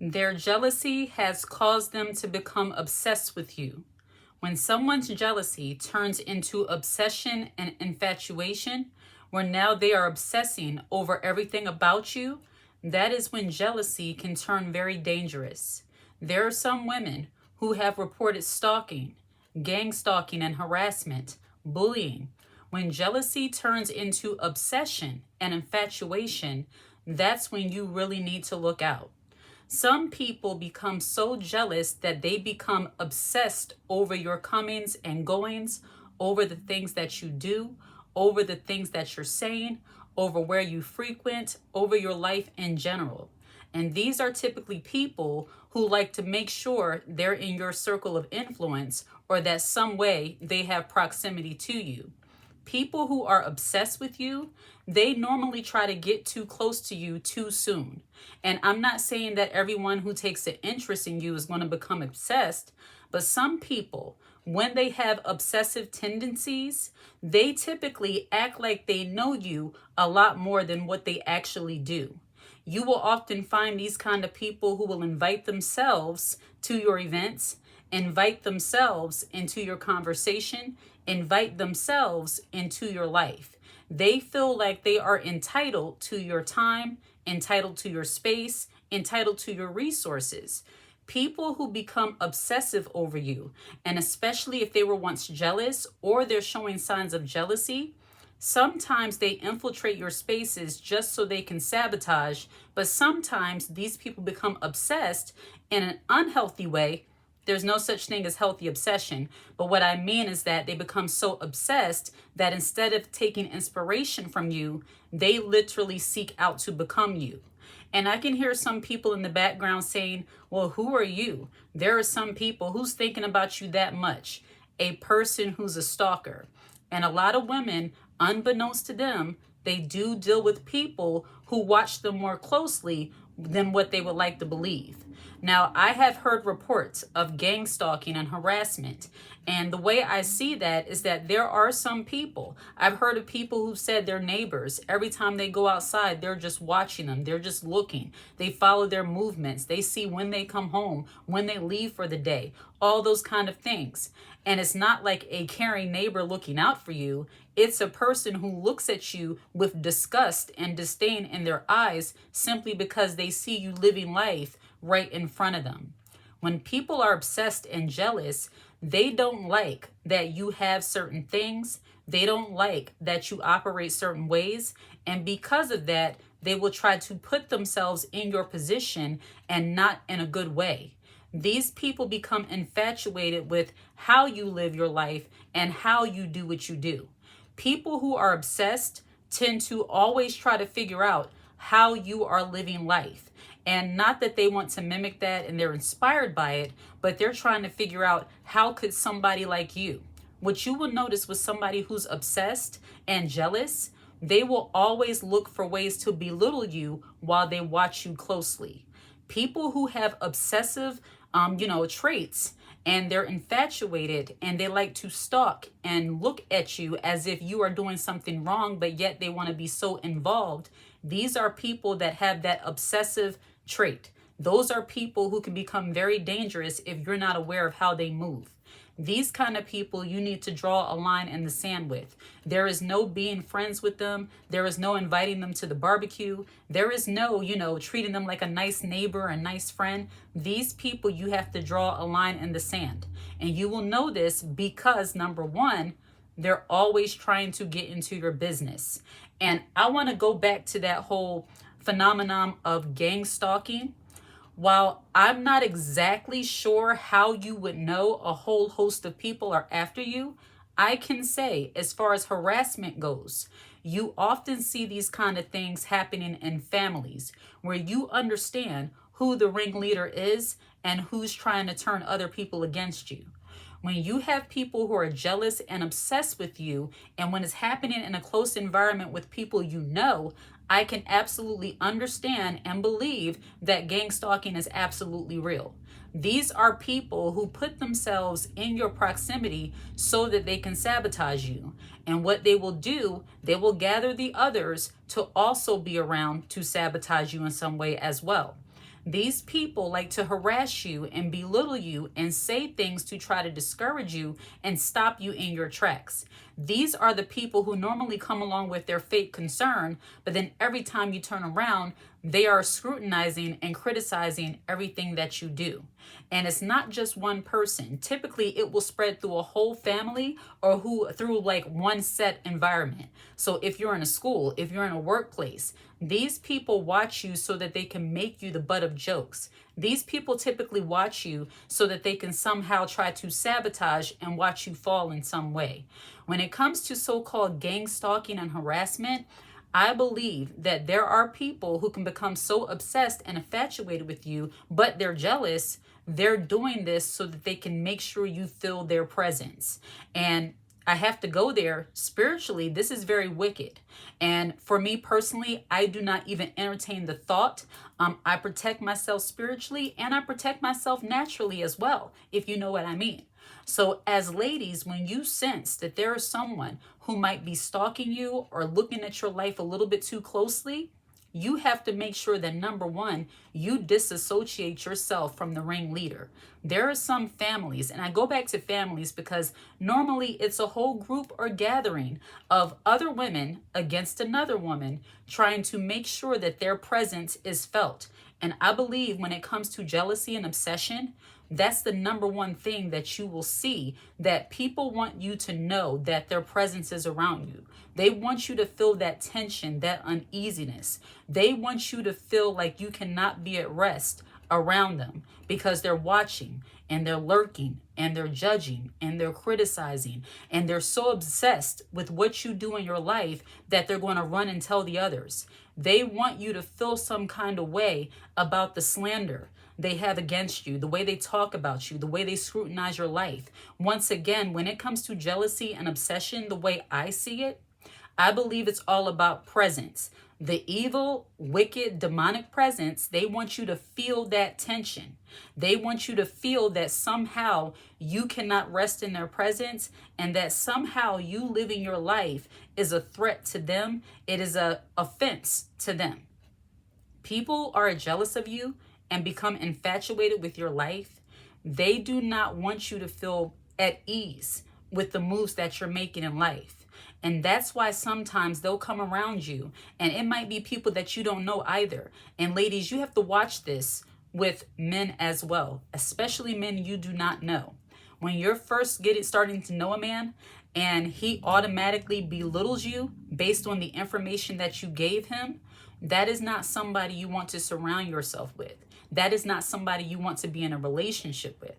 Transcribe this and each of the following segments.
Their jealousy has caused them to become obsessed with you. When someone's jealousy turns into obsession and infatuation, where now they are obsessing over everything about you, that is when jealousy can turn very dangerous. There are some women who have reported stalking, gang stalking and harassment, bullying. When jealousy turns into obsession and infatuation, that's when you really need to look out. Some people become so jealous that they become obsessed over your comings and goings, over the things that you do, over the things that you're saying, over where you frequent, over your life in general. And these are typically people who like to make sure they're in your circle of influence or that some way they have proximity to you. People who are obsessed with you, they normally try to get too close to you too soon. And I'm not saying that everyone who takes an interest in you is going to become obsessed, but some people, when they have obsessive tendencies, they typically act like they know you a lot more than what they actually do. You will often find these kind of people who will invite themselves to your events, invite themselves into your conversation, invite themselves into your life. They feel like they are entitled to your time, entitled to your space, entitled to your resources. People who become obsessive over you, and especially if they were once jealous or they're showing signs of jealousy, sometimes they infiltrate your spaces just so they can sabotage, but sometimes these people become obsessed in an unhealthy way. There's no such thing as healthy obsession, but what I mean is that they become so obsessed that instead of taking inspiration from you, they literally seek out to become you. And I can hear some people in the background saying, well, who are you? There are some people who's thinking about you that much. A person who's a stalker. And a lot of women, unbeknownst to them, they do deal with people who watch them more closely than what they would like to believe. Now, I have heard reports of gang stalking and harassment. And the way I see that is that there are some people, I've heard of people who said their neighbors, every time they go outside, they're just watching them. They're just looking. They follow their movements. They see when they come home, when they leave for the day, all those kind of things. And it's not like a caring neighbor looking out for you. It's a person who looks at you with disgust and disdain in their eyes simply because they see you living life right in front of them. When people are obsessed and jealous, they don't like that you have certain things. They don't like that you operate certain ways. And because of that, they will try to put themselves in your position and not in a good way. These people become infatuated with how you live your life and how you do what you do. People who are obsessed tend to always try to figure out how you are living life. And not that they want to mimic that and they're inspired by it, but they're trying to figure out how could somebody like you. What you will notice with somebody who's obsessed and jealous, they will always look for ways to belittle you while they watch you closely. People who have obsessive traits and they're infatuated and they like to stalk and look at you as if you are doing something wrong, but yet they want to be so involved. These are people that have that obsessive trait. Those are people who can become very dangerous if you're not aware of how they move. These kind of people you need to draw a line in the sand with. There is no being friends with them. There is no inviting them to the barbecue. There is no, treating them like a nice neighbor, a nice friend. These people you have to draw a line in the sand. And you will know this because, number one, they're always trying to get into your business. And I want to go back to that whole phenomenon of gang stalking. While I'm not exactly sure how you would know a whole host of people are after you, I can say as far as harassment goes, you often see these kind of things happening in families where you understand who the ringleader is and who's trying to turn other people against you. When you have people who are jealous and obsessed with you, and when it's happening in a close environment with people you know, I can absolutely understand and believe that gang stalking is absolutely real. These are people who put themselves in your proximity so that they can sabotage you. And what they will do, they will gather the others to also be around to sabotage you in some way as well. These people like to harass you and belittle you and say things to try to discourage you and stop you in your tracks. These are the people who normally come along with their fake concern, but then every time you turn around, they are scrutinizing and criticizing everything that you do. And it's not just one person. Typically, it will spread through a whole family or through like one set environment. So if you're in a school, if you're in a workplace, these people watch you so that they can make you the butt of jokes. These people typically watch you so that they can somehow try to sabotage and watch you fall in some way. When it comes to so-called gang stalking and harassment, I believe that there are people who can become so obsessed and infatuated with you, but they're jealous. They're doing this so that they can make sure you feel their presence. And I have to go there spiritually. This is very wicked. And for me personally, I do not even entertain the thought. I protect myself spiritually and I protect myself naturally as well, if you know what I mean. So as ladies, when you sense that there is someone who might be stalking you or looking at your life a little bit too closely, you have to make sure that number one, you disassociate yourself from the ringleader. There are some families, and I go back to families because normally it's a whole group or gathering of other women against another woman trying to make sure that their presence is felt. And I believe when it comes to jealousy and obsession, that's the number one thing that you will see, that people want you to know that their presence is around you. They want you to feel that tension, that uneasiness. They want you to feel like you cannot be at rest around them because they're watching and they're lurking and they're judging and they're criticizing and they're so obsessed with what you do in your life that they're going to run and tell the others. They want you to feel some kind of way about the slander they have against you, the way they talk about you, the way they scrutinize your life. Once again, when it comes to jealousy and obsession, the way I see it, I believe it's all about presence. The evil, wicked, demonic presence, they want you to feel that tension. They want you to feel that somehow you cannot rest in their presence and that somehow you living your life is a threat to them. It is an offense to them. People are jealous of you and become infatuated with your life. They do not want you to feel at ease with the moves that you're making in life. And that's why sometimes they'll come around you and it might be people that you don't know either. And ladies, you have to watch this with men as well, especially men you do not know. When you're first starting to know a man and he automatically belittles you based on the information that you gave him, that is not somebody you want to surround yourself with. That is not somebody you want to be in a relationship with.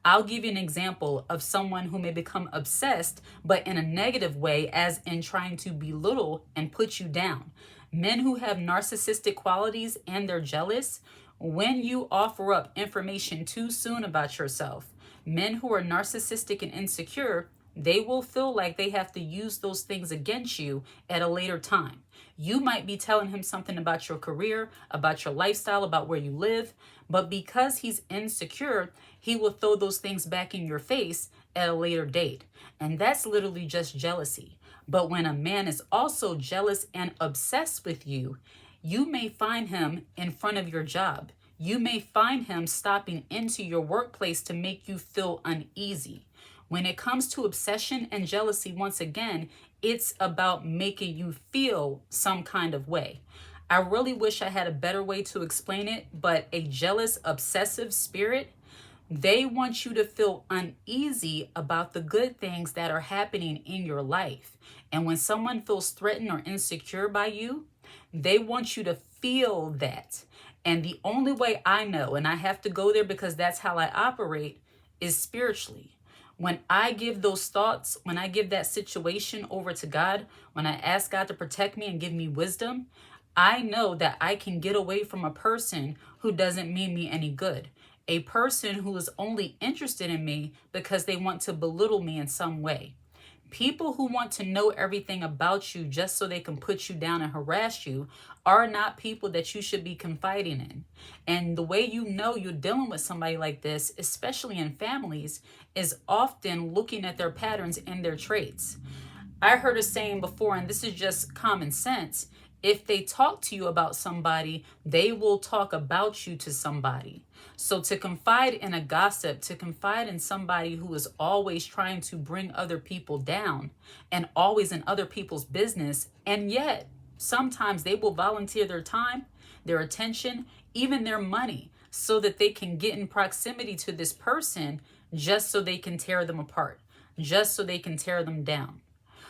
I'll give you an example of someone who may become obsessed, but in a negative way, as in trying to belittle and put you down. Men who have narcissistic qualities and they're jealous, when you offer up information too soon about yourself, men who are narcissistic and insecure, they will feel like they have to use those things against you at a later time. You might be telling him something about your career, about your lifestyle, about where you live, but because he's insecure, he will throw those things back in your face at a later date. And that's literally just jealousy. But when a man is also jealous and obsessed with you, you may find him in front of your job. You may find him stopping into your workplace to make you feel uneasy. When it comes to obsession and jealousy, once again, it's about making you feel some kind of way. I really wish I had a better way to explain it, but a jealous, obsessive spirit, they want you to feel uneasy about the good things that are happening in your life. And when someone feels threatened or insecure by you, they want you to feel that. And the only way I know, and I have to go there because that's how I operate, is spiritually. When I give those thoughts, when I give that situation over to God, when I ask God to protect me and give me wisdom, I know that I can get away from a person who doesn't mean me any good. A person who is only interested in me because they want to belittle me in some way. People who want to know everything about you just so they can put you down and harass you are not people that you should be confiding in. And the way you know you're dealing with somebody like this, especially in families, is often looking at their patterns and their traits. I heard a saying before, and this is just common sense. If they talk to you about somebody, they will talk about you to somebody. So to confide in a gossip, to confide in somebody who is always trying to bring other people down and always in other people's business, and yet sometimes they will volunteer their time, their attention, even their money, so that they can get in proximity to this person just so they can tear them apart, just so they can tear them down.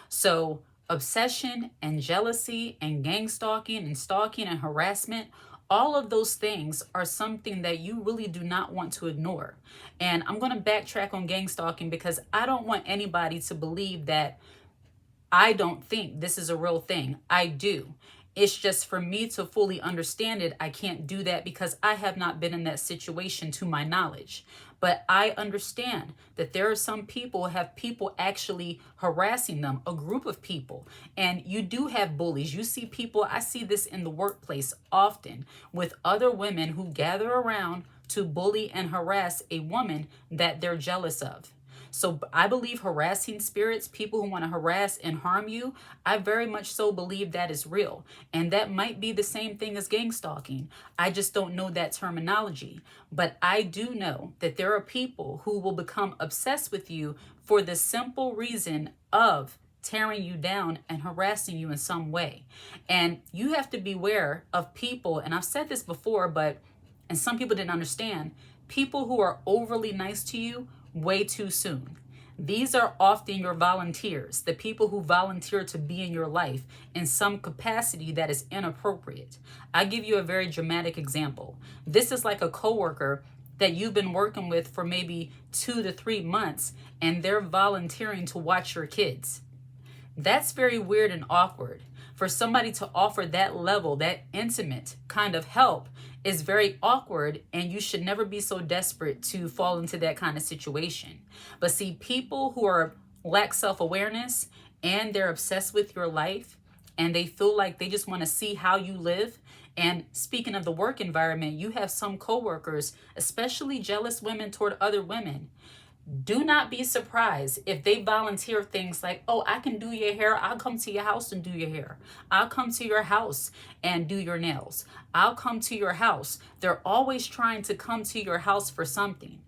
So obsession and jealousy and gang stalking and harassment, all of those things are something that you really do not want to ignore. And I'm going to backtrack on gang stalking because I don't want anybody to believe that I don't think this is a real thing. I do. It's just for me to fully understand it, I can't do that because I have not been in that situation to my knowledge. But I understand that there are some people who have people actually harassing them, a group of people. And you do have bullies. You see people, I see this in the workplace often with other women who gather around to bully and harass a woman that they're jealous of. So I believe harassing spirits, people who want to harass and harm you, I very much so believe that is real. And that might be the same thing as gang stalking. I just don't know that terminology. But I do know that there are people who will become obsessed with you for the simple reason of tearing you down and harassing you in some way. And you have to beware of people, and I've said this before, and some people didn't understand, people who are overly nice to you way too soon. These are often your volunteers, the people who volunteer to be in your life in some capacity that is inappropriate. I'll give you a very dramatic example. This is like a coworker that you've been working with for maybe 2 to 3 months, and they're volunteering to watch your kids. That's very weird and awkward. For somebody to offer that level, that intimate kind of help is very awkward, and you should never be so desperate to fall into that kind of situation. But see, people who lack self-awareness and they're obsessed with your life and they feel like they just want to see how you live. And speaking of the work environment, you have some coworkers, especially jealous women toward other women. Do not be surprised if they volunteer things like, oh, I can do your hair. I'll come to your house and do your hair. I'll come to your house and do your nails. I'll come to your house. They're always trying to come to your house for something.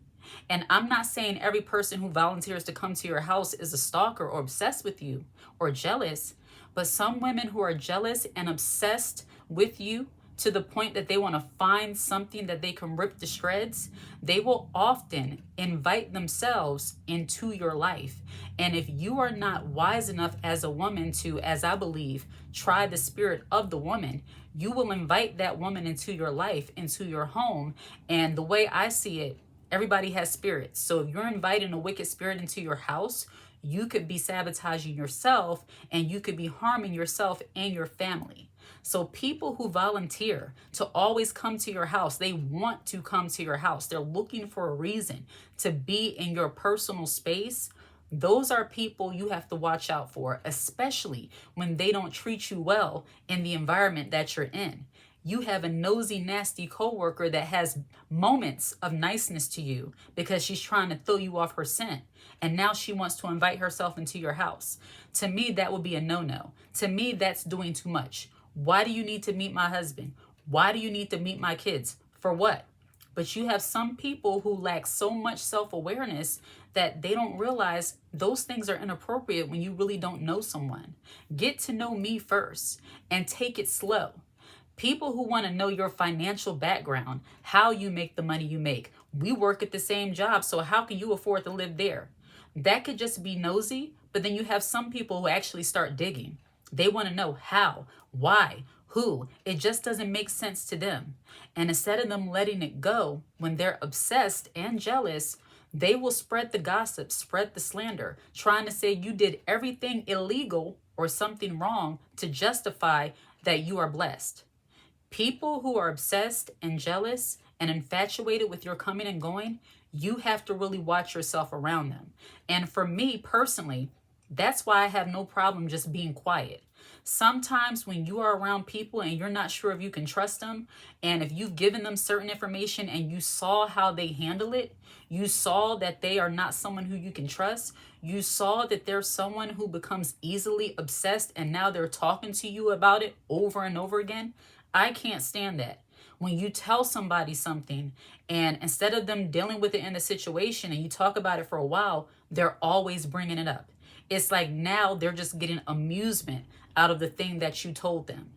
And I'm not saying every person who volunteers to come to your house is a stalker or obsessed with you or jealous, but some women who are jealous and obsessed with you to the point that they want to find something that they can rip to shreds, they will often invite themselves into your life. And if you are not wise enough as a woman to, as I believe, try the spirit of the woman, you will invite that woman into your life, into your home. And the way I see it, everybody has spirits. So if you're inviting a wicked spirit into your house, you could be sabotaging yourself and you could be harming yourself and your family. So people who volunteer to always come to your house, they want to come to your house. They're looking for a reason to be in your personal space. Those are people you have to watch out for, especially when they don't treat you well in the environment that you're in. You have a nosy, nasty coworker that has moments of niceness to you because she's trying to throw you off her scent. And now she wants to invite herself into your house. To me, that would be a no-no. To me, that's doing too much. Why do you need to meet my husband? Why do you need to meet my kids? For what? But you have some people who lack so much self-awareness that they don't realize those things are inappropriate when you really don't know someone. Get to know me first and take it slow. People who want to know your financial background, how you make the money you make. We work at the same job, so how can you afford to live there? That could just be nosy, but then you have some people who actually start digging. They want to know how, why, who. It just doesn't make sense to them. And instead of them letting it go when they're obsessed and jealous, they will spread the gossip, spread the slander, trying to say you did everything illegal or something wrong to justify that you are blessed. People who are obsessed and jealous and infatuated with your coming and going, you have to really watch yourself around them. And for me personally, that's why I have no problem just being quiet. Sometimes when you are around people and you're not sure if you can trust them, and if you've given them certain information and you saw how they handle it, you saw that they are not someone who you can trust, you saw that they're someone who becomes easily obsessed and now they're talking to you about it over and over again, I can't stand that. When you tell somebody something and instead of them dealing with it in the situation and you talk about it for a while, they're always bringing it up. It's like now they're just getting amusement out of the thing that you told them.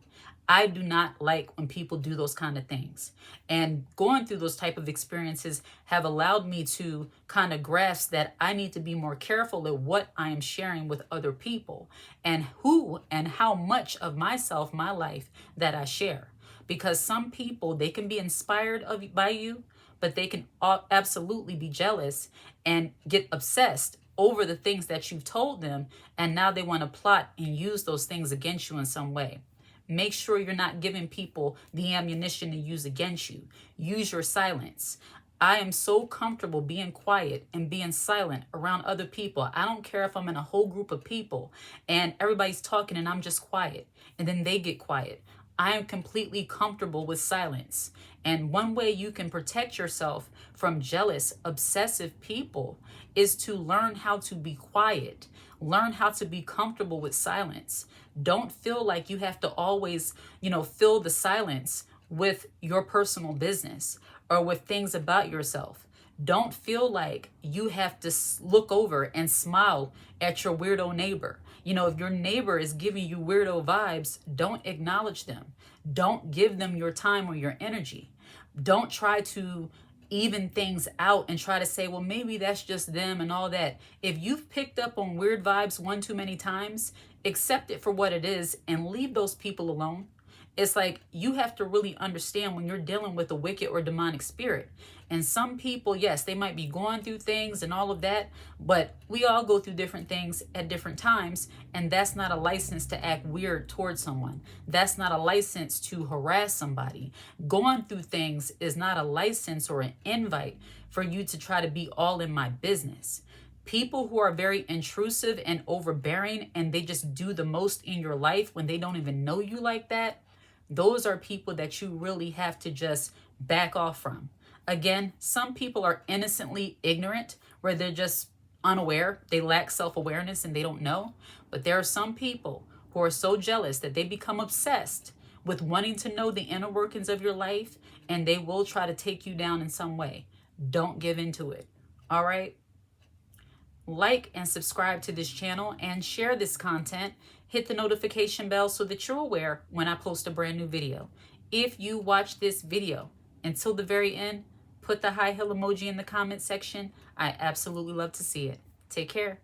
I do not like when people do those kind of things. And going through those type of experiences have allowed me to kind of grasp that I need to be more careful at what I am sharing with other people and who and how much of myself, my life that I share. Because some people, they can be inspired by you, but they can absolutely be jealous and get obsessed over the things that you've told them, and now they want to plot and use those things against you in some way. Make sure you're not giving people the ammunition to use against you. Use your silence. I am so comfortable being quiet and being silent around other people. I don't care if I'm in a whole group of people and everybody's talking and I'm just quiet and then they get quiet. I am completely comfortable with silence. And one way you can protect yourself from jealous, obsessive people is to learn how to be quiet. Learn how to be comfortable with silence. Don't feel like you have to always, fill the silence with your personal business or with things about yourself. Don't feel like you have to look over and smile at your weirdo neighbor. If your neighbor is giving you weirdo vibes, don't acknowledge them. Don't give them your time or your energy. Don't try to even things out and try to say, well, maybe that's just them and all that. If you've picked up on weird vibes one too many times, accept it for what it is and leave those people alone. It's like you have to really understand when you're dealing with a wicked or demonic spirit. And some people, yes, they might be going through things and all of that, but we all go through different things at different times. And that's not a license to act weird towards someone. That's not a license to harass somebody. Going through things is not a license or an invite for you to try to be all in my business. People who are very intrusive and overbearing and they just do the most in your life when they don't even know you like that, those are people that you really have to just back off from. Again, some people are innocently ignorant where they're just unaware. They lack self-awareness and they don't know. But there are some people who are so jealous that they become obsessed with wanting to know the inner workings of your life and they will try to take you down in some way. Don't give into it. All right? Like and subscribe to this channel and share this content. Hit the notification bell so that you're aware when I post a brand new video. If you watch this video until the very end, put the high heel emoji in the comment section. I absolutely love to see it. Take care.